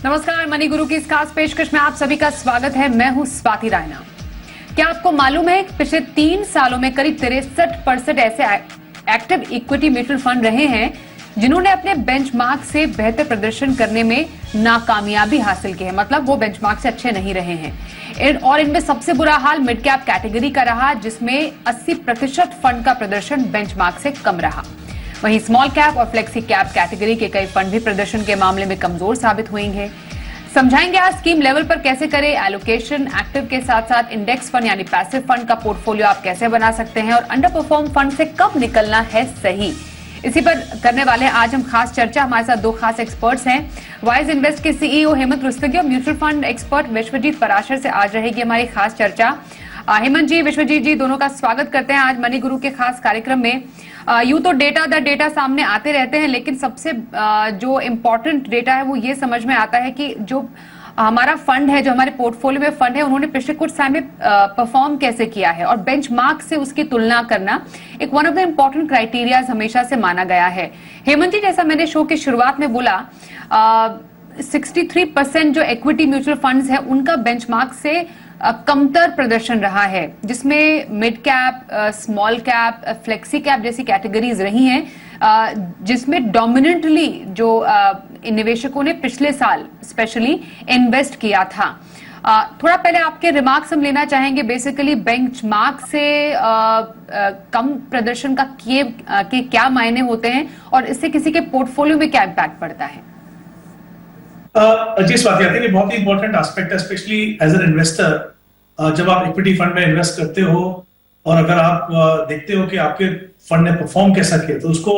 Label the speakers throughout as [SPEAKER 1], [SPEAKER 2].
[SPEAKER 1] नमस्कार, मनी गुरु की इस खास पेशकश में आप सभी का स्वागत है। मैं हूं स्वाति रायना। क्या आपको मालूम है कि पिछले 3 सालों में करीब 63% ऐसे एक्टिव इक्विटी म्यूचुअल फंड रहे हैं जिन्होंने अपने बेंचमार्क से बेहतर प्रदर्शन करने में नाकामयाबी हासिल की है। मतलब वो बेंचमार्क से अच्छे नहीं रहे हैं। और इनमें सबसे बुरा हाल मिड कैप कैटेगरी का रहा, जिसमें 80% फंड का प्रदर्शन बेंचमार्क से कम रहा। वहीं स्मॉल कैप और फ्लेक्सी कैप कैटेगरी के कई फंड भी प्रदर्शन के मामले में कमजोर साबित हुए। समझाएंगे आज स्कीम लेवल पर कैसे करें एलोकेशन, एक्टिव के साथ साथ इंडेक्स फंड यानी पैसिव फंड का पोर्टफोलियो आप कैसे बना सकते हैं और अंडर परफॉर्म फंड से कब निकलना है सही। इसी पर करने वाले हैं आज हम खास चर्चा। हमारे साथ 2 खास एक्सपर्ट्स हैं। वाइज इन्वेस्ट के सीईओ हेमंत रुस्तगी और mutual fund expert Vishwajeet Parashar से आज रहेगी हमारी खास चर्चा। हेमंत जी, विश्वजीत जी, दोनों का स्वागत करते हैं आज मनी गुरु के खास कार्यक्रम में। यूं तो डेटा सामने आते रहते हैं, लेकिन सबसे जो इम्पोर्टेंट डेटा है वो ये समझ में आता है कि जो हमारा फंड है, जो हमारे पोर्टफोलियो में फंड है, उन्होंने पिछले कुछ समय में परफॉर्म कैसे किया है और बेंचमार्क से उसकी तुलना करना एक one of the important criterias हमेशा से माना गया है। हेमंत जी, जैसा मैंने शो की शुरुआत में बोला, 63% जो इक्विटी म्यूचुअल फंड्स हैं उनका बेंचमार्क से कमतर प्रदर्शन रहा है, जिसमें mid cap, small cap, flexi cap जैसी कैटेगरीज रही हैं, जिसमें डोमिनेंटली जो निवेशकों ने पिछले साल स्पेशली इन्वेस्ट किया था। थोड़ा पहले आपके रिमार्क्स हम लेना चाहेंगे। बेसिकली बेंचमार्क से कम प्रदर्शन के क्या मायने होते हैं और इससे किसी के पोर्टफोलियो में क्या इम्पैक्ट पड़ता है?
[SPEAKER 2] जी स्वाति, ये बहुत ही इंपॉर्टेंट एस्पेक्ट है, स्पेशली एज एन इन्वेस्टर। जब आप इक्विटी फंड में इन्वेस्ट करते हो और अगर आप देखते हो कि आपके फंड ने परफॉर्म कैसा किया, तो उसको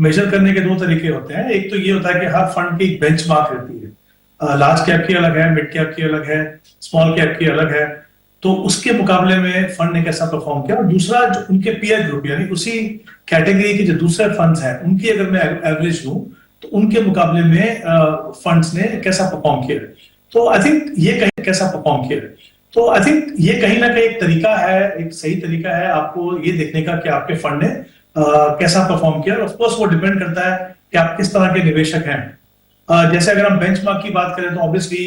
[SPEAKER 2] मेजर करने के 2 तरीके होते हैं। एक तो ये होता है कि हर फंड की एक बेंचमार्क रहती है। लार्ज कैप की अलग है, मिड कैप की अलग है, स्मॉल कैप की अलग है। तो उसके मुकाबले में फंड ने कैसा परफॉर्म किया। और दूसरा, जो उनके पीयर ग्रुप यानी उसी कैटेगरी के जो दूसरे फंड्स हैं, उनकी अगर मैं एवरेज लूं तो उनके मुकाबले में फंड्स ने कैसा परफॉर्म किया। तो आई थिंक ये कहीं कैसा परफॉर्म किया, तो आई थिंक ये कहीं ना कहीं एक तरीका है, एक सही तरीका है आपको ये देखने का कि आपके फंड ने कैसा परफॉर्म किया। ऑफ कोर्स वो डिपेंड करता है कि आप किस तरह के निवेशक हैं। जैसे अगर हम बेंचमार्क की बात करें तो ऑब्वियसली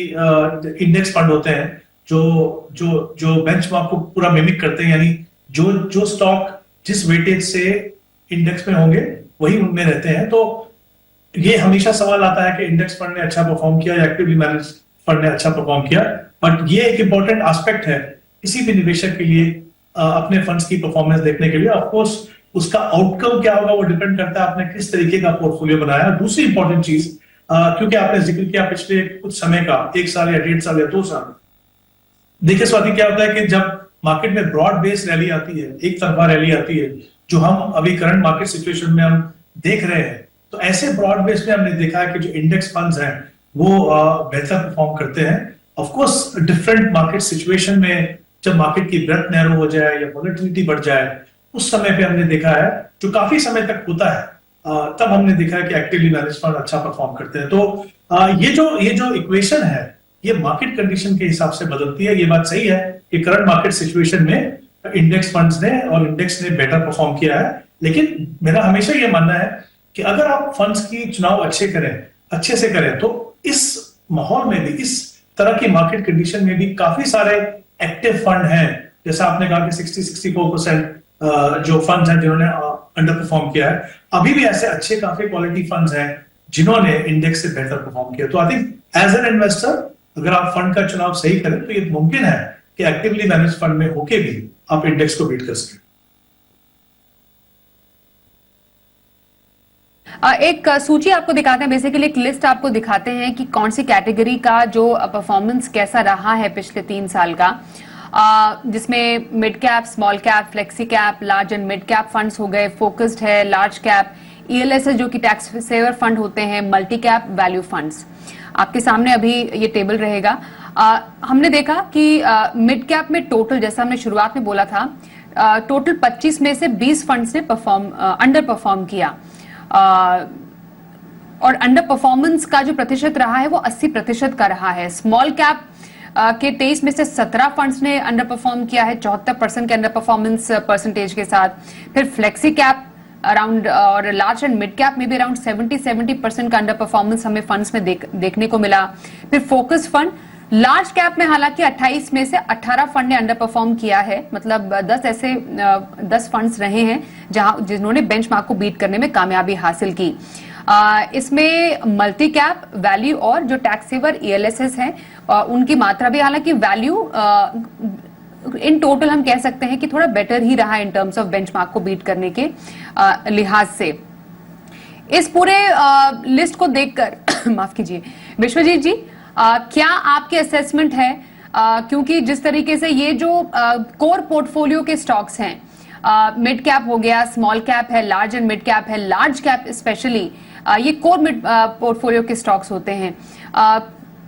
[SPEAKER 2] इंडेक्स फंड होते हैं जो बेंचमार्क को पूरा मिमिक करते हैं, यानी जो स्टॉक जिस वेटेज से इंडेक्स में होंगे वही उनमें रहते हैं। तो ये हमेशा सवाल आता है कि इंडेक्स फंड ने अच्छा परफॉर्म किया या एक्टिवली मैनेज फंड ने अच्छा परफॉर्म किया। बट ये एक इंपॉर्टेंट एस्पेक्ट है किसी भी निवेशक के लिए अपने फंड्स की परफॉर्मेंस देखने के लिए। ऑफ कोर्स उसका आउटकम क्या होगा वो डिपेंड करता है आपने किस तरीके का पोर्टफोलियो बनाया। दूसरी इंपॉर्टेंट चीज, क्योंकि आपने जिक्र किया पिछले कुछ समय का, 1 साल या 1.5 साल या 2 साल, देखिए स्वाति, क्या होता है कि जब मार्केट में ब्रॉड बेस्ड रैली आती है, एक तरफा रैली आती है, जो हम अभी करंट मार्केट सिचुएशन में हम देख रहे हैं, तो ऐसे ब्रॉड बेस में हमने देखा है कि जो इंडेक्स फंड्स हैं वो बेहतर परफॉर्म करते हैं। Of course different market situation में जब मार्केट की ब्रेथ नैरो हो जाए या वोलेटिलिटी बढ़ जाए, उस समय पे हमने देखा है, जो काफी समय तक होता है, तब हमने देखा है कि एक्टिवली मैनेज फंड अच्छा परफॉर्म करते हैं। तो ये जो इक्वेशन है ये मार्केट कंडीशन के हिसाब से बदलती है। ये बात सही है कि करंट मार्केट सिचुएशन में इंडेक्स फंड्स ने और इंडेक्स ने बेटर परफॉर्म किया है। लेकिन मेरा हमेशा ये मानना है कि अगर आप फंड्स की चुनाव अच्छे से करें, तो इस माहौल में भी, इस तरह की मार्केट कंडीशन में भी काफी सारे एक्टिव फंड हैं। जैसा आपने कहा कि 64% जो फंड्स हैं जिन्होंने अंडर परफॉर्म किया है, अभी भी ऐसे अच्छे काफी क्वालिटी फंड्स हैं जिन्होंने इंडेक्स से बेहतर परफॉर्म किया। तो I think as an investor अगर आप फंड का चुनाव सही करें तो ये मुमकिन है कि एक्टिवली मैनेज फंड में होके भी आप इंडेक्स को बीट कर सकें।
[SPEAKER 1] एक सूची आपको दिखाते हैं, बेसिकली एक लिस्ट आपको दिखाते हैं कि कौन सी कैटेगरी का जो परफॉर्मेंस कैसा रहा है पिछले 3 साल का, जिसमें mid cap, small cap, flexi cap, large and mid cap funds हो गए, फोकस्ड है, लार्ज कैप, ईएलएसएस जो कि टैक्स सेवर फंड होते हैं, मल्टी कैप, वैल्यू फंड्स। आपके सामने अभी ये टेबल रहेगा। हमने देखा कि मिड कैप में टोटल, जैसा हमने शुरुआत में बोला था, टोटल 25 में से 20 फंड्स ने अंडर परफॉर्म किया। और अंडर परफॉर्मेंस का जो प्रतिशत रहा है वो 80% का रहा है। स्मॉल कैप के 23 में से 17 फंड्स ने अंडर परफॉर्म किया है 74% के अंडर परफॉर्मेंस परसेंटेज के साथ। फिर फ्लेक्सी कैप अराउंड, और लार्ज एंड मिड कैप में भी अराउंड 70% का अंडर परफॉर्मेंस हमें फंड्स में देखने को मिला। फिर फोकस फंड, लार्ज कैप में हालांकि 28 में से 18 फंड ने अंडर परफॉर्म किया है, मतलब 10 फंड्स रहे हैं जिन्होंने बेंचमार्क को बीट करने में कामयाबी हासिल की। इसमें मल्टी कैप, वैल्यू और जो टैक्स सेवर ELSS हैं उनकी मात्रा भी, हालांकि वैल्यू इन टोटल हम कह सकते हैं कि थोड़ा बेटर ही रहा इन टर्म्स ऑफ बेंचमार्क को बीट करने के लिहाज से। इस पूरे लिस्ट को देखकर माफ कीजिए विश्वजीत जी, क्या आपके असेसमेंट है, क्योंकि जिस तरीके से ये जो कोर पोर्टफोलियो के स्टॉक्स हैं, मिड कैप हो गया, स्मॉल कैप है, लार्ज एंड मिड कैप है, लार्ज कैप स्पेशली, ये कोर मिड पोर्टफोलियो के स्टॉक्स होते हैं।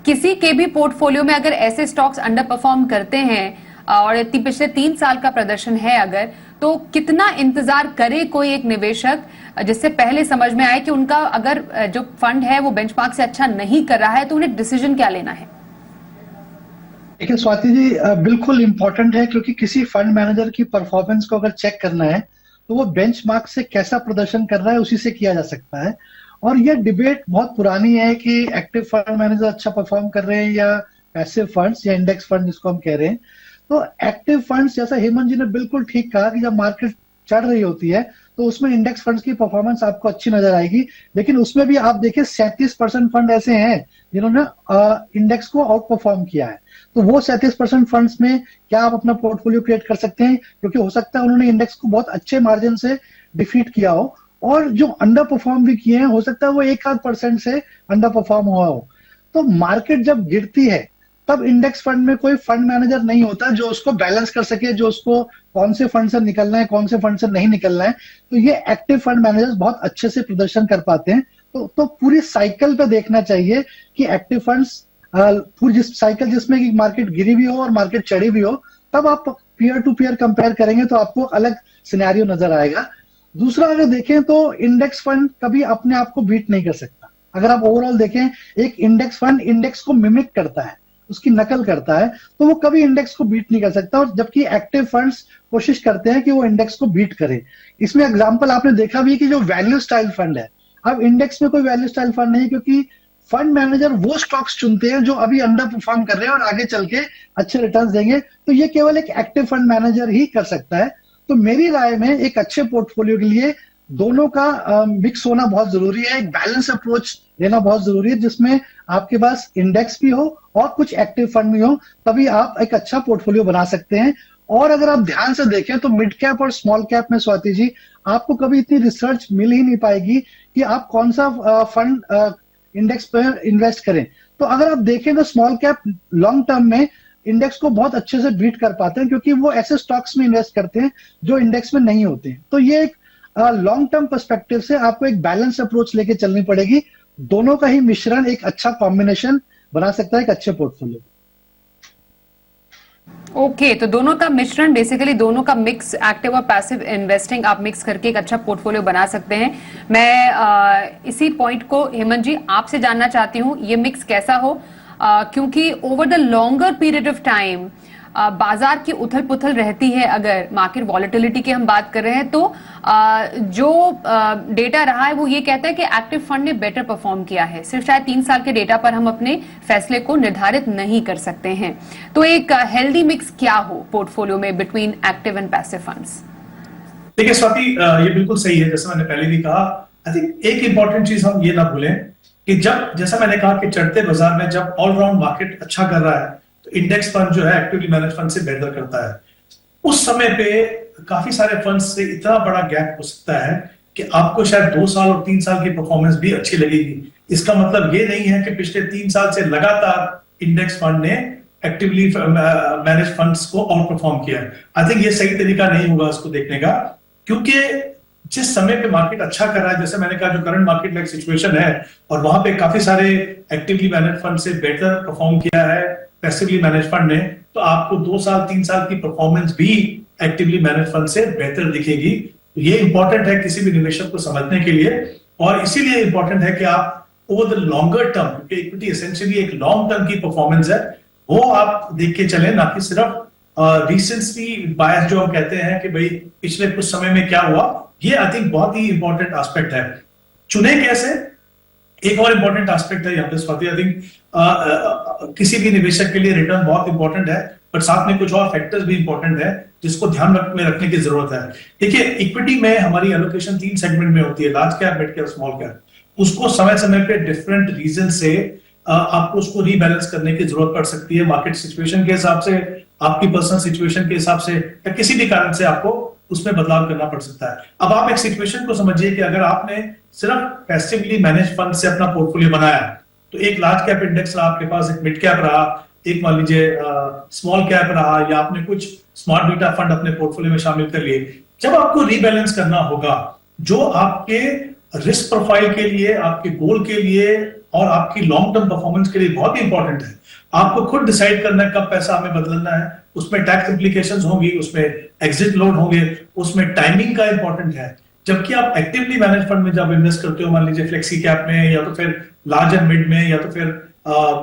[SPEAKER 1] किसी के भी पोर्टफोलियो में अगर ऐसे स्टॉक्स अंडर परफॉर्म करते हैं और पिछले 3 साल का प्रदर्शन है अगर, तो कितना इंतजार करे कोई एक निवेशक, जिससे पहले समझ में आए कि उनका अगर जो फंड है वो बेंचमार्क से अच्छा नहीं कर रहा है तो उन्हें डिसीजन क्या लेना है?
[SPEAKER 3] देखिए स्वाति जी, बिल्कुल इंपॉर्टेंट है, क्योंकि किसी फंड मैनेजर की परफॉर्मेंस को अगर चेक करना है तो वो बेंचमार्क से कैसा प्रदर्शन कर रहा है उसी से किया जा सकता है। और ये डिबेट बहुत पुरानी है कि एक्टिव फंड मैनेजर अच्छा परफॉर्म कर रहे हैं या पैसिव फंड्स या इंडेक्स फंड जिसको हम कह रहे हैं। तो एक्टिव फंड्स, जैसा हेमंत जी ने बिल्कुल ठीक कहा कि जब मार्केट चढ़ रही होती है तो उसमें इंडेक्स फंड्स की परफॉर्मेंस आपको अच्छी नजर आएगी, लेकिन उसमें भी आप देखिए 37% फंड ऐसे हैं जिन्होंने इंडेक्स को आउट परफॉर्म किया है। तो वो 37% फंड्स में क्या आप अपना पोर्टफोलियो क्रिएट कर सकते हैं, क्योंकि हो सकता है उन्होंने इंडेक्स को बहुत अच्छे मार्जिन से डिफीट किया हो, और जो अंडर परफॉर्म भी किए हैं हो सकता है वो 1-8% से अंडर परफॉर्म हुआ हो। तो मार्केट जब गिरती है तब इंडेक्स फंड में कोई फंड मैनेजर नहीं होता जो उसको बैलेंस कर सके, जो उसको कौन से फंड से निकलना है कौन से फंड से नहीं निकलना है। तो ये एक्टिव फंड मैनेजर्स बहुत अच्छे से प्रदर्शन कर पाते हैं। तो पूरी साइकिल पे देखना चाहिए कि एक्टिव फंड्स, पूरी जिस साइकिल जिसमें कि मार्केट गिरी भी हो और मार्केट चढ़ी भी हो, तब आप पीयर टू पीयर कंपेयर करेंगे तो आपको अलग सिनेरियो नजर आएगा। दूसरा, अगर देखें तो इंडेक्स फंड कभी अपने आप को बीट नहीं कर सकता। अगर आप ओवरऑल देखें, एक इंडेक्स फंड इंडेक्स को मिमिक करता है, उसकी नकल करता है, तो वो कभी इंडेक्स को बीट नहीं कर सकता। और जबकि एक्टिव फंड्स कोशिश करते हैं कि वो इंडेक्स को बीट करे। इसमें एग्जांपल आपने देखा भी कि जो वैल्यू स्टाइल फंड है, अब इंडेक्स में कोई वैल्यू स्टाइल फंड नहीं, क्योंकि फंड मैनेजर वो स्टॉक्स चुनते हैं जो अभी अंडर परफॉर्म कर रहे हैं और आगे चल के अच्छे रिटर्न्स देंगे। तो ये केवल एक एक्टिव फंड मैनेजर ही कर सकता है। तो मेरी राय में एक अच्छे पोर्टफोलियो के लिए दोनों का मिक्स होना बहुत जरूरी है, एक बैलेंस अप्रोच लेना बहुत जरूरी है, जिसमें आपके पास इंडेक्स भी हो और कुछ एक्टिव फंड भी हो, तभी आप एक अच्छा पोर्टफोलियो बना सकते हैं। और अगर आप ध्यान से देखें तो मिड कैप और स्मॉल कैप में स्वाति जी, आपको कभी इतनी रिसर्च मिल ही नहीं पाएगी कि आप कौन सा फंड इंडेक्स पर इन्वेस्ट करें। तो अगर आप देखें तो स्मॉल कैप लॉन्ग टर्म में इंडेक्स को बहुत अच्छे से बीट कर पाते हैं, क्योंकि वो ऐसे स्टॉक्स में इन्वेस्ट करते हैं जो इंडेक्स में नहीं होते हैं। तो ये एक लॉन्ग टर्म पर्सपेक्टिव से आपको एक बैलेंस अप्रोच लेके चलनी पड़ेगी। दोनों का ही मिश्रण एक अच्छा कॉम्बिनेशन बना सकता है एक अच्छे पोर्टफोलियो।
[SPEAKER 1] ओके, तो दोनों का मिश्रण, बेसिकली दोनों का मिक्स, एक्टिव और पैसिव इन्वेस्टिंग आप मिक्स करके एक अच्छा पोर्टफोलियो बना सकते हैं। मैं इसी पॉइंट को हेमंत जी आपसे जानना चाहती हूँ, ये मिक्स कैसा हो, क्योंकि over the longer period of time बाजार की उथल पुथल रहती है। अगर मार्केट वॉलेटिलिटी की हम बात कर रहे हैं तो जो डेटा रहा है वो ये कहता है कि एक्टिव फंड ने बेटर परफॉर्म किया है। सिर्फ शायद 3 साल के डेटा पर हम अपने फैसले को निर्धारित नहीं कर सकते हैं। तो एक हेल्दी मिक्स क्या हो पोर्टफोलियो में between active and passive funds?
[SPEAKER 2] देखिए स्वाति, ये बिल्कुल सही है, जैसे मैंने पहले भी कहा। आई थिंक एक इंपॉर्टेंट चीज हम ये ना भूलें कि जब, जैसा मैंने कहा कि चढ़ते बाजार में जब ऑलराउंड मार्केट अच्छा कर रहा है तो इंडेक्स फंड जो है एक्टिवली मैनेज फंड से बेहतर करता है। उस समय पे काफी सारे फंड से इतना बड़ा गैप हो सकता है कि आपको शायद 2 साल और 3 साल की परफॉर्मेंस भी अच्छी लगेगी। इसका मतलब ये नहीं है कि पिछले 3 साल से लगातार इंडेक्स फंड ने एक्टिवली मैनेज फंड्स को आउट परफॉर्म किया है। आई थिंक ये सही तरीका नहीं होगा उसको देखने का, क्योंकि जिस समय पे मार्केट अच्छा कर रहा है, जैसे मैंने कहा जो करंट मार्केट लाइक सिचुएशन है, और वहां पे काफी सारे एक्टिवली मैनेज फंड से बेटर परफॉर्म किया है पैसिवली मैनेज फंड ने, तो आपको 2 साल 3 साल की परफॉर्मेंस भी एक्टिवली मैनेज फंड से बेहतर दिखेगी। तो ये इंपॉर्टेंट है किसी भी निवेशक को समझने के लिए, और इसीलिए इंपॉर्टेंट है कि आप ओवर द लॉन्गर टर्म, क्योंकि इक्विटी एसेंशियली एक लॉन्ग टर्म की परफॉर्मेंस है, वो आप देख के चले, ना कि सिर्फ रिसेंटली बायस जो हम कहते हैं कि भाई पिछले कुछ समय में क्या हुआ ये आई थिंक बहुत ही इंपॉर्टेंट एस्पेक्ट है। चुने कैसे, एक और इंपॉर्टेंट एस्पेक्ट है यहाँ पे स्वाति। आई थिंक किसी भी निवेशक के लिए रिटर्न बहुत इंपॉर्टेंट है, पर साथ में कुछ और फैक्टर्स भी इंपॉर्टेंट है जिसको ध्यान में रखने की जरूरत है। देखिए, इक्विटी में हमारी एलोकेशन 3 सेगमेंट में होती है, large cap, mid cap, small cap. उसको समय समय पे डिफरेंट रीजन से आपको उसको रीबैलेंस करने की जरूरत पड़ सकती है, मार्केट सिचुएशन के हिसाब से, आपकी पर्सनल सिचुएशन के हिसाब से, या किसी भी कारण से आपको उसमें बदलाव करना पड़ सकता है। अब आप एक सिचुएशन को समझिए कि अगर आपने सिर्फ पैसिवली मैनेज फंड से अपना पोर्टफोलियो बनाया, तो एक लार्ज कैप इंडेक्स रहा आपके पास, एक मिड कैप रहा, एक मान लीजिए स्मॉल कैप रहा, या आपने कुछ स्मार्ट बीटा फंड अपने पोर्टफोलियो में शामिल कर लिए। जब आपको रीबैलेंस करना होगा, जो आपके रिस्क प्रोफाइल के लिए, आपके गोल के लिए और आपकी लॉन्ग टर्म परफॉर्मेंस के लिए बहुत ही इंपॉर्टेंट है, आपको खुद डिसाइड करना है कब पैसा हमें बदलना है। उसमें टैक्स इंप्लीकेशंस होंगी, उसमें एग्जिट लोड होंगे, उसमें टाइमिंग का इंपॉर्टेंट है। जबकि आप एक्टिवली मैनेज फंड में जब इन्वेस्ट करते हो, मान लीजिए फ्लेक्सी कैप में, या तो फिर लार्ज एंड मिड में, या तो फिर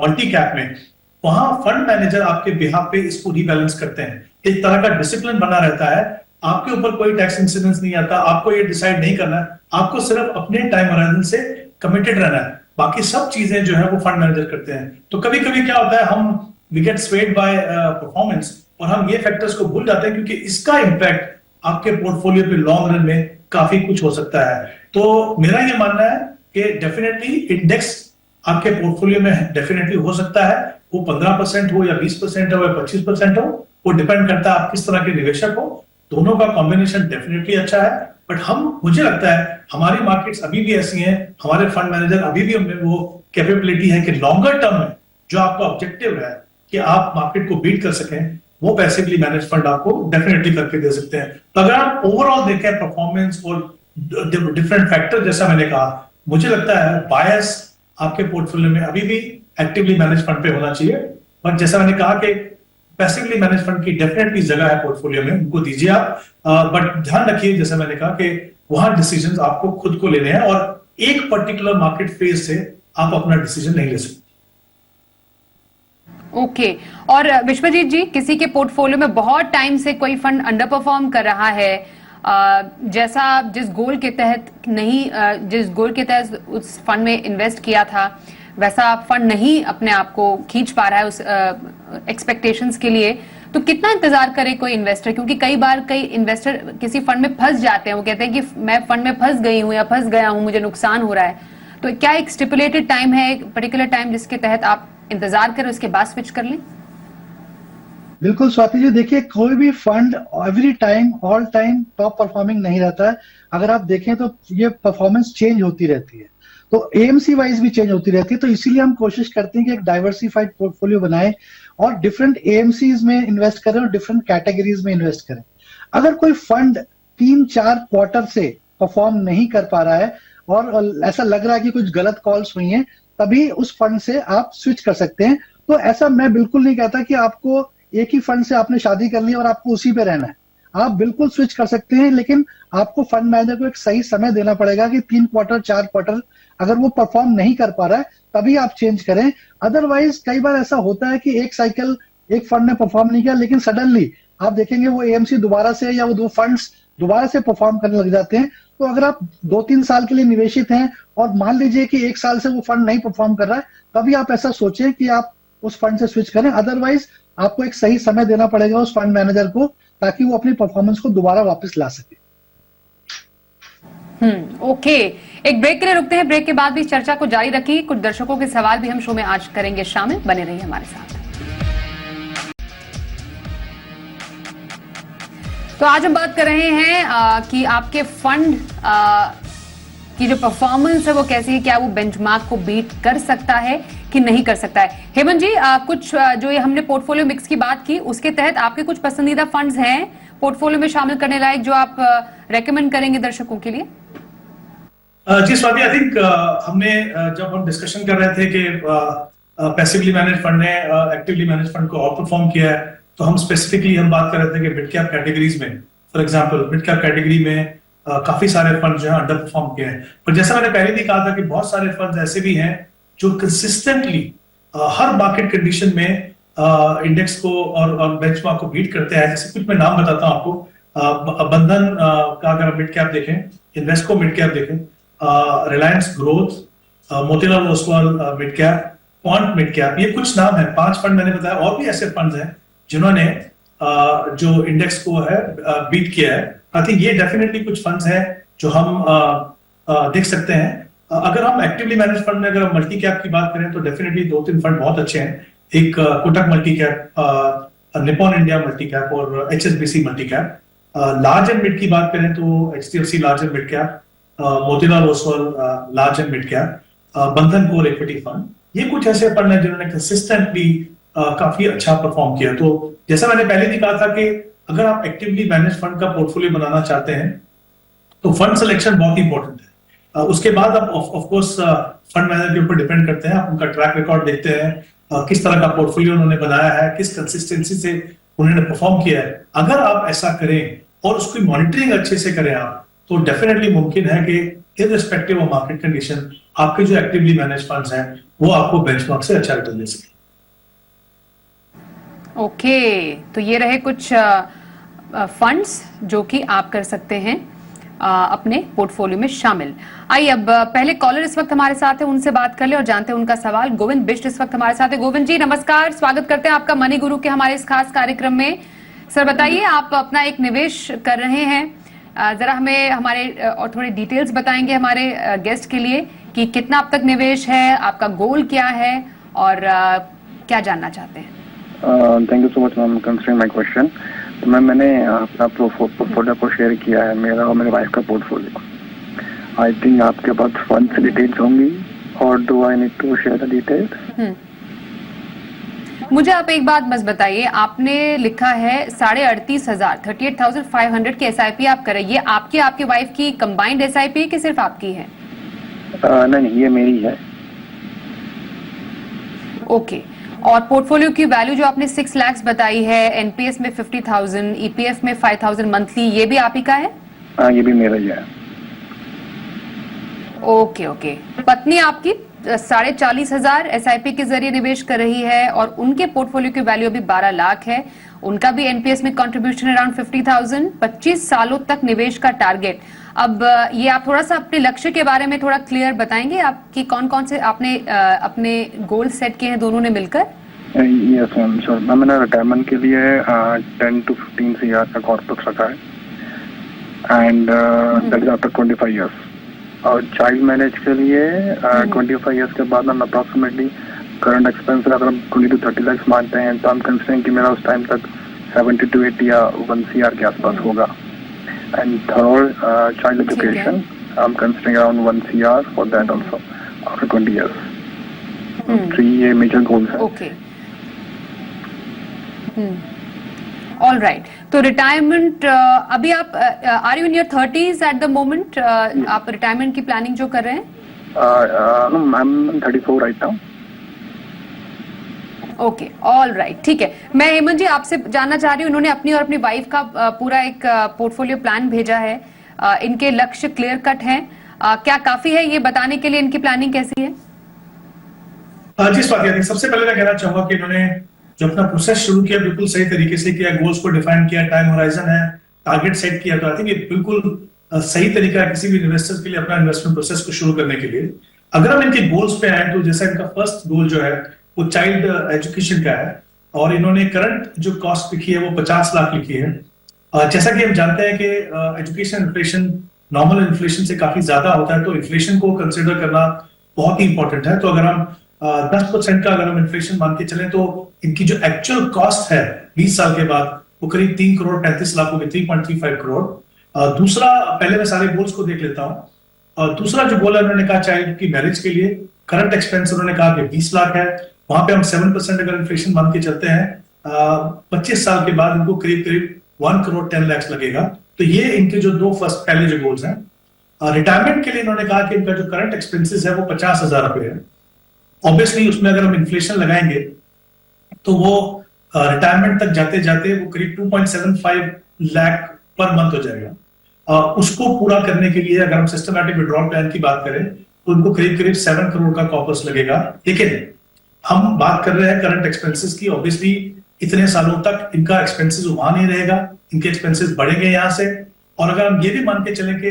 [SPEAKER 2] मल्टी कैप में, वहां फंड मैनेजर आपके बिहाफ पे इसको रीबैलेंस करते हैं। एक तरह का डिसिप्लिन बना रहता है, आपके ऊपर कोई टैक्स इंसिडेंस नहीं आता, आपको ये डिसाइड नहीं करना है, आपको सिर्फ अपने टाइम होराइजन से कमिटेड रहना है, बाकी सब चीजें जो है वो फंड मैनेजर करते हैं। तो कभी कभी क्या होता है, हम we get swayed by performance, और हम ये फैक्टर्स को भूल जाते हैं, क्योंकि इसका इंपैक्ट आपके पोर्टफोलियो पे लॉन्ग रन में काफी कुछ हो सकता है। तो मेरा ये मानना है कि डेफिनेटली इंडेक्स आपके पोर्टफोलियो में डेफिनेटली हो सकता है, वो 15% हो या 20% हो या 25% हो, वो डिपेंड करता है आप किस तरह के निवेशक हो। दोनों का कॉम्बिनेशन डेफिनेटली अच्छा है, बट मुझे लगता है हमारी मार्केट्स अभी भी ऐसी हैं, हमारे फंड मैनेजर अभी भी उनमें वो कैपेबिलिटी है कि लॉन्गर टर्म में जो आपका ऑब्जेक्टिव है कि आप मार्केट को बीट कर सकें, वो पैसिवली मैनेज फंड आपको डेफिनेटली करके दे सकते हैं। तो अगर आप ओवरऑल देखें परफॉर्मेंस और डिफरेंट फैक्टर, जैसा मैंने कहा, मुझे लगता है बायस आपके पोर्टफोलियो में अभी भी एक्टिवली मैनेज फंड पे होना चाहिए। बट जैसा मैंने कहा कि पैसिवली मैनेज फंड की डेफिनेटली जगह है पोर्टफोलियो में, उनको दीजिए आप, बट ध्यान रखिए, जैसा मैंने कहा, कि वहां डिसीजंस आपको खुद को लेने हैं, और एक पर्टिकुलर मार्केट फेज से आप अपना डिसीजन नहीं ले सकते।
[SPEAKER 1] ओके और विश्वजीत जी, किसी के पोर्टफोलियो में बहुत टाइम से कोई फंड अंडर परफॉर्म कर रहा है, जैसा जिस गोल के तहत उस फंड में इन्वेस्ट किया था, वैसा फंड नहीं अपने आप को खींच पा रहा है उस एक्सपेक्टेशंस के लिए, तो कितना इंतजार करे कोई इन्वेस्टर? क्योंकि कई बार कई इन्वेस्टर किसी फंड में फंस जाते हैं, वो कहते हैं कि मैं फंड में फंस गई हूं या फंस गया हूं, मुझे नुकसान हो रहा है। तो क्या एक स्टिपुलेटेड टाइम है, एक पर्टिकुलर टाइम जिसके तहत आप इंतजार करें, उसके बाद स्विच कर लें?
[SPEAKER 3] बिल्कुल स्वाति जी, देखिए कोई भी fund every time all time top performing नहीं रहता है। अगर आप देखें तो ये परफॉर्मेंस चेंज होती रहती है, तो एएमसी वाइज भी चेंज होती रहती है। तो इसीलिए हम कोशिश करते हैं कि एक डाइवर्सिफाइड पोर्टफोलियो बनाएं और डिफरेंट एएमसीज में इन्वेस्ट करें और डिफरेंट कैटेगरीज में इन्वेस्ट करें। अगर कोई फंड 3-4 क्वार्टर से परफॉर्म नहीं कर पा रहा है और ऐसा लग रहा है कि कुछ गलत कॉल्स हुई हैं, तभी उस फंड से आप स्विच कर सकते हैं। तो ऐसा मैं बिल्कुल नहीं कहता कि आपको एक ही फंड से आपने शादी कर ली और आपको उसी पे रहना है। आप बिल्कुल स्विच कर सकते हैं, लेकिन आपको फंड मैनेजर को एक सही समय देना पड़ेगा कि 3 क्वार्टर 4 क्वार्टर अगर वो परफॉर्म नहीं कर पा रहा है तभी आप चेंज करें। अदरवाइज कई बार ऐसा होता है कि एक साइकिल एक फंड ने परफॉर्म नहीं किया, लेकिन सडनली आप देखेंगे वो एएमसी दोबारा से या वो 2 फंड्स दोबारा से परफॉर्म करने लग जाते हैं। तो अगर आप 2-3 साल के लिए निवेशित हैं और मान लीजिए कि 1 साल से वो फंड नहीं परफॉर्म कर रहा है, तभी आप ऐसा सोचें कि आप उस फंड से स्विच करें। अदरवाइज आपको एक सही समय देना पड़ेगा उस फंड मैनेजर को, ताकि वो अपनी परफॉर्मेंस को दोबारा वापस ला सके।
[SPEAKER 1] ओके, एक ब्रेक के लिए रुकते हैं। ब्रेक के बाद भी चर्चा को जारी रखिए। कुछ दर्शकों के सवाल भी हम शो में आज करेंगे शामिल, बने रहिए हमारे साथ। तो आज हम बात कर रहे हैं कि आपके फंड की जो परफॉर्मेंस है वो कैसी है, क्या वो बेंचमार्क को बीट कर सकता है कि नहीं कर सकता है। हेमंत जी, कुछ जो ये हमने पोर्टफोलियो मिक्स की बात की, उसके तहत आपके कुछ पसंदीदा फंड्स हैं पोर्टफोलियो में शामिल करने लायक जो आप रेकमेंड करेंगे दर्शकों के लिए?
[SPEAKER 2] जी स्वाति, आई थिंक हमने जब हम डिस्कशन कर रहे थे कि पैसिवली मैनेज फंड ने एक्टिवली मैनेज फंड को आउट परफॉर्म किया है, तो हम स्पेसिफिकली हम बात कर रहे थे कि मिड कैप कैटेगरीज में, for example mid cap category में काफी सारे फंड जो है अंडर परफॉर्म किए हैं। पर जैसा मैंने पहले भी कहा था कि बहुत सारे फंड ऐसे भी हैं जो कंसिस्टेंटली हर मार्केट कंडीशन में इंडेक्स को और बेंचमार्क को बीट करते हैं। जैसे कुछ मैं नाम बताता हूं आपको, बंधन का अगर आप मिड कैप देखें, इन्वेस्को मिड कैप देखें, Reliance growth, Motilal Oswal mid cap, quant mid cap, ये कुछ नाम है, 5 फंड मैंने बताया। और भी ऐसे फंड्स हैं जिन्होंने जो इंडेक्स को है बीट किया है। आई थिंक ये डेफिनेटली कुछ फंड्स हैं जो हम देख सकते हैं। अगर हम एक्टिवली मैनेज फंड में अगर हम मल्टी कैप की बात करें तो डेफिनेटली 2-3 फंड बहुत अच्छे हैं। एक Kotak multi cap, Nippon India multi cap और HSBC multi cap. Large and mid की बात करें तो HDFC large and mid cap, Motilal Oswal large and mid cap, बंधन कोर इक्विटी फंड, ये कुछ ऐसे फंड हैं जिन्होंने कंसिस्टेंटली काफी अच्छा परफॉर्म किया। तो जैसा मैंने पहले भी कहा था कि अगर आप एक्टिवली मैनेज फंड का पोर्टफोलियो बनाना चाहते हैं तो फंड सिलेक्शन बहुत इंपॉर्टेंट है। उसके बाद आप ऑफ कोर्स फंड मैनेजर के ऊपर डिपेंड करते हैं, आप उनका ट्रैक रिकॉर्ड देखते हैं, किस तरह का पोर्टफोलियो उन्होंने बनाया है, किस कंसिस्टेंसी से उन्होंने परफॉर्म किया है। अगर आप ऐसा करें और उसकी मॉनिटरिंग अच्छे से करें आप, तो डेफिनेटली मुमकिन है कि इररिस्पेक्टिव ऑफ मार्केट कंडीशन आपके जो एक्टिवली मैनेज फंड्स हैं वो आपको बेंचमार्क से अच्छा रिटर्न दे सके।
[SPEAKER 1] ओके, तो ये रहे कुछ फंड्स जो कि आप कर सकते हैं अपने पोर्टफोलियो में शामिल। आइए अब पहले कॉलर इस वक्त हमारे साथ है, उनसे बात कर ले और जानते हैं उनका सवाल। गोविंद बिष्ट इस वक्त हमारे साथ है। गोविंद जी नमस्कार, स्वागत करते हैं आपका मनी गुरु के हमारे इस खास कार्यक्रम में। सर बताइए, आप अपना एक निवेश कर रहे हैं, जरा हमें हमारे और थोड़ी डिटेल्स बताएंगे हमारे गेस्ट के लिए कि कितना अब तक निवेश है, आपका गोल क्या है और क्या जानना चाहते हैं।
[SPEAKER 4] Thank you so much ma'am considering my question. तो मैंने अपना पोर्टफोलियो को शेयर किया है, मेरा और मेरे वाइफ का पोर्टफोलियो। आई थिंक आपके पास फंड डिटेल्स होंगी, और do I need to share the details?
[SPEAKER 1] मुझे आप एक बात बस बताइए, आपने लिखा है 38,500 38,500 की SIP आप करें, ये आपके वाइफ की कंबाइंड SIP है कि सिर्फ आपकी है?
[SPEAKER 4] नहीं, ये मेरी है।
[SPEAKER 1] ओके, और पोर्टफोलियो की वैल्यू जो आपने 6 लाख बताई है, NPS में 50,000, EPF में 5,000 मंथली, ये भी आप ही का है?
[SPEAKER 4] ये भी मेरा ही है।
[SPEAKER 1] ओके, पत्नी आपकी 40,500 SIP के जरिए निवेश कर रही है और उनके पोर्टफोलियो की वैल्यू अभी 12 लाख है। उनका भी NPS में कंट्रीब्यूशन अराउंड 50,000, 25 सालों तक निवेश का टारगेट। अब ये आप थोड़ा सा अपने लक्ष्य के बारे में थोड़ा क्लियर बताएंगे, आपकी कौन से आपने अपने गोल सेट किए हैं दोनों ने मिलकर?
[SPEAKER 4] Yes ma'am, sure ma'am. मैंने रिटायरमेंट के लिए 10 to 15 CR का कॉर्पस रखा है, and that is after 25 years. और चाइल्ड मैरिज के लिए 25 इयर्स के बाद हम अप्रॉक्सीमेटली करंट एक्सपेंस अगर हम 20 to 30 लाख मानते हैं तो हम कंसिडरिंग कि मेरा उस टाइम तक 70 to 80 या 1 CR के आसपास होगा। And third, child education, I am considering around 1 CR for that also after 20 years. 3 ये मेजर गोल्स हैं।
[SPEAKER 1] Okay, all right. तो रिटायरमेंट अभी आप are you in your 30s at the moment? आप रिटायरमेंट की प्लानिंग जो कर रहे हैं?
[SPEAKER 4] I am 34 right now.
[SPEAKER 1] Okay, all right, ठीक है। मैं हेमंत जी आपसे जानना चाह रही हूँ, उन्होंने अपनी और अपनी वाइफ का पूरा एक पोर्टफोलियो प्लान भेजा है, इनके लक्ष्य क्लियर कट हैं, क्या काफी है ये बताने के लिए इनकी प्लानिंग कैसी है?
[SPEAKER 2] जी स्वाति, सबसे पहले मैं कहना चाहूंगा कि इन्होंने जो अपना प्रोसेस शुरू किया बिल्कुल सही तरीके से किया, गोल्स को डिफाइन किया, टाइम होराइजन है, टारगेट सेट किया। तो आई थिंक ये बिल्कुल सही तरीका है किसी भी इन्वेस्टर्स के लिए अपना इन्वेस्टमेंट प्रोसेस को शुरू करने के लिए। अगर हम इनके गोल्स पे आए तो जैसा इनका फर्स्ट गोल जो है वो चाइल्ड एजुकेशन का है, और इन्होंने करंट जो कॉस्ट लिखी है वो 50 लाख लिखी है। जैसा कि हम जानते हैं कि एजुकेशन इन्फ्लेशन नॉर्मल इन्फ्लेशन से काफी ज्यादा होता है, तो इन्फ्लेशन को कंसिडर करना बहुत ही इंपॉर्टेंट है। तो अगर हम 10% का अगर हम इन्फ्लेशन मान के चलें तो इनकी जो एक्चुअल कॉस्ट है 20 साल के बाद वो करीब 3 करोड़ 35 लाख होगी, 3.35 करोड़। दूसरा, पहले मैं सारे गोल्स को देख लेता हूँ। दूसरा जो गोल है उन्होंने कहा चाइल्ड की मैरिज के लिए करंट एक्सपेंस उन्होंने कहा कि 20 लाख है, वहां पे हम 7% अगर इन्फ्लेशन मान के चलते हैं 25 साल के बाद इनको करीब 1 करोड़ 10 लाख लगेगा। तो ये इनके जो दो फर्स्ट पहले जो गोल्स हैं। रिटायरमेंट के लिए इन्होंने कहा कि इनका जो करंट एक्सपेंसेस है वो 50,000 रुपए है। ऑब्वियसली उसमें अगर हम इन्फ्लेशन लगाएंगे तो वो रिटायरमेंट तक जाते जाते वो करीब 2.75 लाख पर मंथ हो जाएगा। उसको पूरा करने के लिए अगर हम सिस्टमैटिक विड्रॉल प्लान की बात करें तो उनको करीब 7 करोड़ का कॉर्पस लगेगा। लेकिन हम बात कर रहे हैं करंट एक्सपेंसेस की, ऑब्वियसली इतने सालों तक इनका एक्सपेंसेस वहां नहीं रहेगा, इनके एक्सपेंसेस बढ़ेंगे यहाँ से। और अगर हम ये भी मान के चलें कि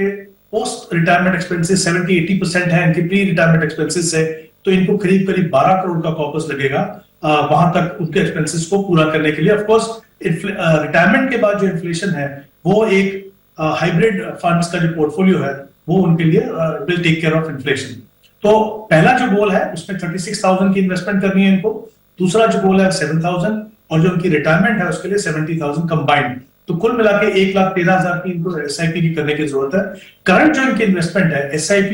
[SPEAKER 2] पोस्ट रिटायरमेंट एक्सपेंसेस 70-80% है इनके प्री रिटायरमेंट एक्सपेंसेस से, तो इनको करीब करीब 12 करोड़ का कॉर्पस लगेगा वहां तक उनके एक्सपेंसेस को पूरा करने के लिए। ऑफ कोर्स रिटायरमेंट के बाद जो इन्फ्लेशन है वो एक हाइब्रिड फंड्स का जो पोर्टफोलियो है वो उनके लिए will take care of inflation. तो पहला जो गोल है उसमें 36,000 की इन्वेस्टमेंट करनी है इनको, दूसरा जो गोल है 7,000, और जो उनकी रिटायरमेंट है उसके लिए 70,000 कंबाइंड। तो कुल मिला के 1,13,000 की इनको SIP भी करने की जरूरत है। करंट जो इनकी इन्वेस्टमेंट है SIP,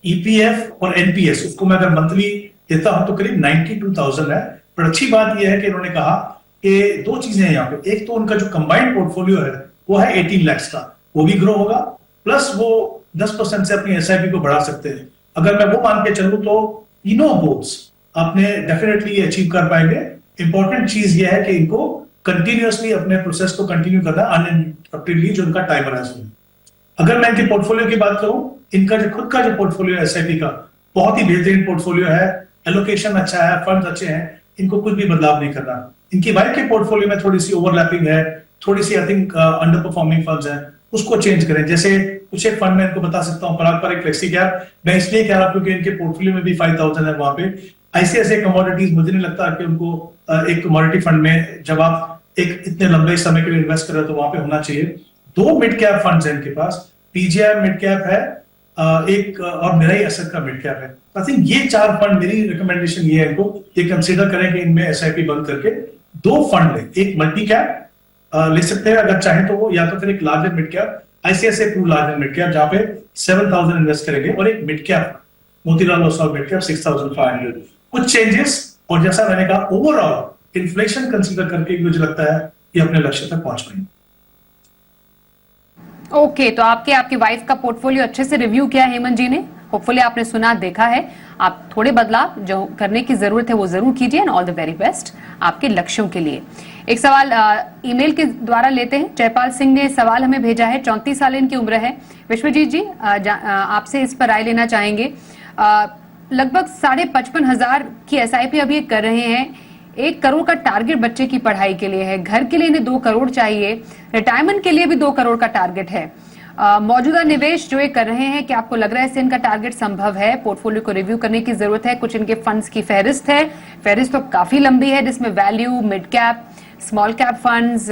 [SPEAKER 2] EPF और NPS, उसको मैं अगर मंथली देता हूं तो करीब 92,000 है। पर अच्छी बात यह है कि इन्होंने कहा कि दो चीजें हैं यहाँ पे, एक तो उनका जो कंबाइंड पोर्टफोलियो है वो है 18 लाख का, वो भी ग्रो होगा, प्लस वो 10% से अपनी SIP को बढ़ा सकते हैं। अगर मैं वो मान के चलूं तो तीनों गोल्स आपने डेफिनेटली अचीव कर पाएंगे। इंपॉर्टेंट चीज ये है कि इनको कंटिन्यूअसली अपने प्रोसेस को कंटिन्यू करना अनइंटरप्टेडली, जो उनका टाइमर है। अगर मैं इनके पोर्टफोलियो की बात करूं, इनका जो खुद का जो पोर्टफोलियो है SIP का बहुत ही बेहतरीन पोर्टफोलियो है, एलोकेशन अच्छा है, फंड अच्छे हैं, इनको कुछ भी बदलाव नहीं करना। इनकी वाइफ के पोर्टफोलियो में थोड़ी सी ओवरलैपिंग है, थोड़ी सी I think under performing funds हैं, उसको चेंज करें। जैसे कुछ एक फंड में इनको बता सकता हूँ, पराग पर एक फ्लेक्सी कैप, मैं इसलिए कह रहा हूँ क्योंकि इनके पोर्टफोलियो में भी 5,000 है वहां पे। ऐसे कमोडिटीज मुझे नहीं लगता कि उनको एक कमोडिटी फंड में जब आप एक इतने लंबे समय के लिए इन्वेस्ट कर रहे हो तो वहां पे होना चाहिए। 2 मिड कैप फंड्स हैं इनके पास, PGI मिड कैप है एक, और मिराई एसेट का मिड कैप है। आई थिंक ये 4 फंड, मेरी रिकमेंडेशन ये है इनको ये कंसीडर करें कि इनमें SIP बंद करके 2 फंड लें। एक मल्टी कैप ले सकते हैं अगर चाहें तो वो, या तो फिर एक larger mid cap ICICI pru larger mid cap जहां पे 7,000 इन्वेस्ट करेंगे, और एक mid cap Motilal Oswal mid cap 6,500। कुछ चेंजेस, और जैसा मैंने कहा ओवरऑल इन्फ्लेशन कंसीडर करके मुझे लगता है ये अपने लक्ष्य तक पहुंच पाएंगे।
[SPEAKER 1] ओके, तो आपके वाइफ का पोर्टफोलियो अच्छे से रिव्यू किया हेमंत जी ने, होपफुली आपने सुना देखा है। आप थोड़े बदलाव जो करने की जरूरत है वो जरूर कीजिए, and all the very best आपके लक्ष्यों के लिए। एक सवाल ईमेल के द्वारा लेते हैं। जयपाल सिंह ने सवाल हमें भेजा है, 34 साल इनकी उम्र है। विश्वजीत जी आपसे इस पर राय लेना चाहेंगे। लगभग 55,500 की SIP अब ये कर रहे हैं। 1 करोड़ का टारगेट बच्चे की पढ़ाई के लिए है, घर के लिए इन्हें 2 करोड़ चाहिए, रिटायरमेंट के लिए भी 2 करोड़ का टारगेट है। मौजूदा निवेश जो ये कर रहे हैं, क्या आपको लग रहा है इससे इनका टारगेट संभव है? पोर्टफोलियो को रिव्यू करने की जरूरत है। कुछ इनके फंड्स की फहरिस्त है, फहरिस्त तो काफी लंबी है, जिसमें value, mid cap, small cap funds,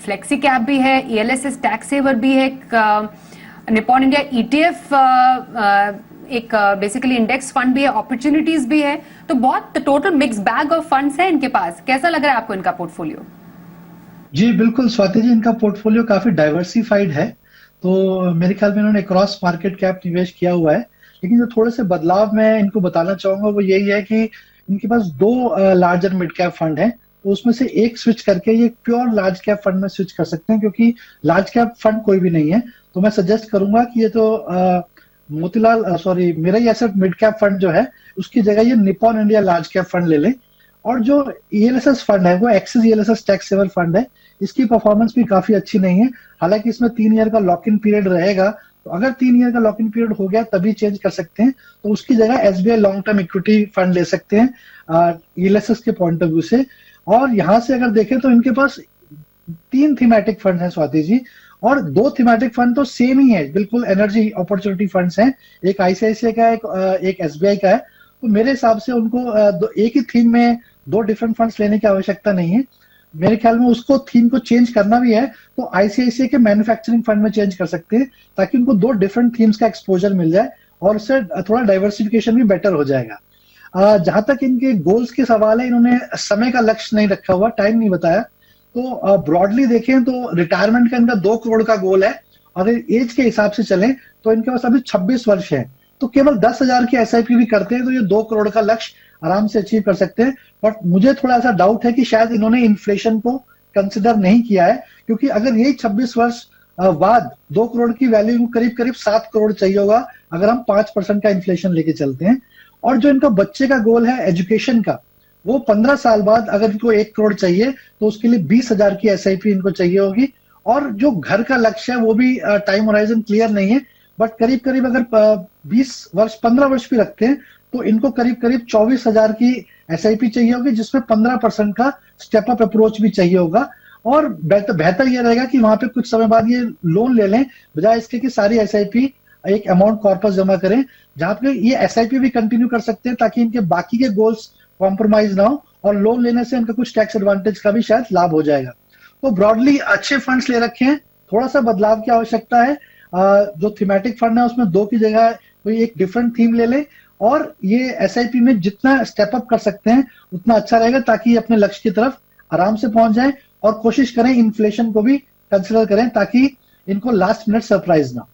[SPEAKER 1] flexi cap भी है, ELSS टैक्स सेवर भी है, निपॉन इंडिया ETF एक बेसिकली इंडेक्स फंड भी है, अपॉर्चुनिटीज भी है। तो बहुत total mix bag of funds है इनके पास। कैसा लग रहा है आपको इनका पोर्टफोलियो?
[SPEAKER 3] जी बिल्कुल स्वाति जी, इनका पोर्टफोलियो काफी डाइवर्सिफाइड है। तो मेरे ख्याल में इन्होंने क्रॉस मार्केट कैप निवेश किया हुआ है। लेकिन जो थोड़े से बदलाव मैं इनको बताना चाहूंगा वो यही है कि इनके पास 2 लार्जर मिड कैप फंड है, तो उसमें से एक स्विच करके ये प्योर लार्ज कैप फंड में स्विच कर सकते हैं, क्योंकि लार्ज कैप फंड कोई भी नहीं है। तो मैं सजेस्ट करूंगा कि ये तो Mirae asset mid cap fund जो है उसकी जगह ये Nippon India large cap fund ले लें। और जो ELSS फंड है वो Axis ELSS tax saver fund है, इसकी परफॉर्मेंस भी काफी अच्छी नहीं है। हालांकि इसमें 3 ईयर का लॉक इन पीरियड रहेगा, तो अगर 3 ईयर का लॉक इन पीरियड हो गया तभी चेंज कर सकते हैं। तो उसकी जगह SBI long term equity fund ले सकते हैं ELSS के पॉइंट ऑफ व्यू से। और यहाँ से अगर देखें तो इनके पास 3 थीमेटिक फंड है स्वाति जी, और 2 थीमेटिक फंड तो सेम ही है, बिल्कुल एनर्जी अपॉर्चुनिटी फंड्स हैं। एक ICICI का एक SBI का है। तो मेरे हिसाब से उनको एक ही थीम में 2 डिफरेंट फंड्स लेने की आवश्यकता नहीं है। मेरे ख्याल में उसको थीम को चेंज करना भी है तो ICICI के मैन्युफैक्चरिंग फंड में चेंज कर सकते हैं, ताकि उनको 2 डिफरेंट थीम्स का एक्सपोजर मिल जाए और उससे थोड़ा डाइवर्सिफिकेशन भी बेटर हो जाएगा। जहां तक इनके गोल्स के सवाल है, इन्होंने समय का लक्ष्य नहीं रखा हुआ, टाइम नहीं बताया। तो ब्रॉडली देखें तो रिटायरमेंट का इनका 2 करोड़ का गोल है, और एज के हिसाब से चलें तो इनके पास अभी 26 वर्ष है। तो केवल 10,000 की SIP भी करते हैं तो ये 2 करोड़ का लक्ष्य आराम से अचीव कर सकते हैं। बट मुझे थोड़ा सा डाउट है कि शायद इन्होंने इन्फ्लेशन को कंसिडर नहीं किया है, क्योंकि अगर यही 26 वर्ष बाद 2 करोड़ की वैल्यू करीब करीब 7 करोड़ चाहिए होगा, अगर हम 5% का इन्फ्लेशन लेके चलते हैं। और जो इनका बच्चे का गोल है एजुकेशन का, वो 15 साल बाद अगर इनको 1 करोड़ चाहिए तो उसके लिए 20,000 की SIP इनको चाहिए होगी। और जो घर का लक्ष्य है वो भी टाइम होराइजन क्लियर नहीं है, बट करीब करीब अगर 20 वर्ष 15 वर्ष भी रखते हैं तो इनको करीब करीब 24,000 की SIP चाहिए होगी जिसमें 15% का स्टेप अप अप्रोच भी चाहिए होगा। और बेहतर यह रहेगा कि वहां पे कुछ समय बाद ये लोन ले लें, बजाय इसके कि सारी SIP एक अमाउंट कॉर्पस जमा करें, जहां पे ये SIP भी कंटिन्यू कर सकते हैं ताकि इनके बाकी के गोल्स कॉम्प्रोमाइज ना हो, और लोन लेने से इनका कुछ टैक्स एडवांटेज का भी शायद लाभ हो जाएगा। तो ब्रॉडली अच्छे फंड्स ले रखे हैं, थोड़ा सा बदलाव की आवश्यकता है। जो थीमेटिक फंड है उसमें 2 की जगह कोई एक डिफरेंट थीम ले ले, और ये SIP में जितना स्टेप अप कर सकते हैं उतना अच्छा रहेगा, ताकि ये अपने लक्ष्य की तरफ आराम से पहुंच जाए। और कोशिश करें इन्फ्लेशन को भी कंसिडर करें ताकि इनको लास्ट मिनट सरप्राइज ना।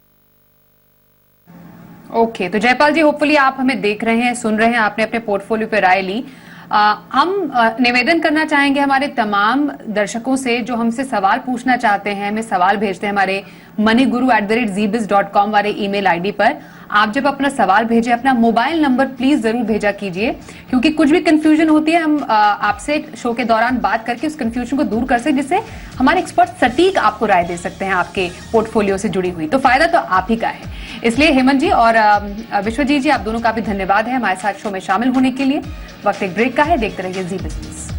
[SPEAKER 1] ओके, तो जयपाल जी, होपफुली आप हमें देख रहे हैं, सुन रहे हैं, आपने अपने पोर्टफोलियो पे राय ली। हम निवेदन करना चाहेंगे हमारे तमाम दर्शकों से जो हमसे सवाल पूछना चाहते हैं, हमें सवाल भेजते हैं हमारे moneyguru@zbiz.com वाले ईमेल आईडी पर। आप जब अपना सवाल भेजें, अपना मोबाइल नंबर प्लीज जरूर भेजा कीजिए, क्योंकि कुछ भी कंफ्यूजन होती है हम आपसे शो के दौरान बात करके उस कंफ्यूजन को दूर कर सकें, जिससे हमारे एक्सपर्ट सटीक आपको राय दे सकते हैं आपके पोर्टफोलियो से जुड़ी हुई। तो फायदा तो आप ही का है। इसलिए हेमंत जी और विश्वजीत जी, आप दोनों का भी धन्यवाद है हमारे साथ शो में शामिल होने के लिए। वक्त एक ब्रेक का है, देखते रहिए जी बिजनेस।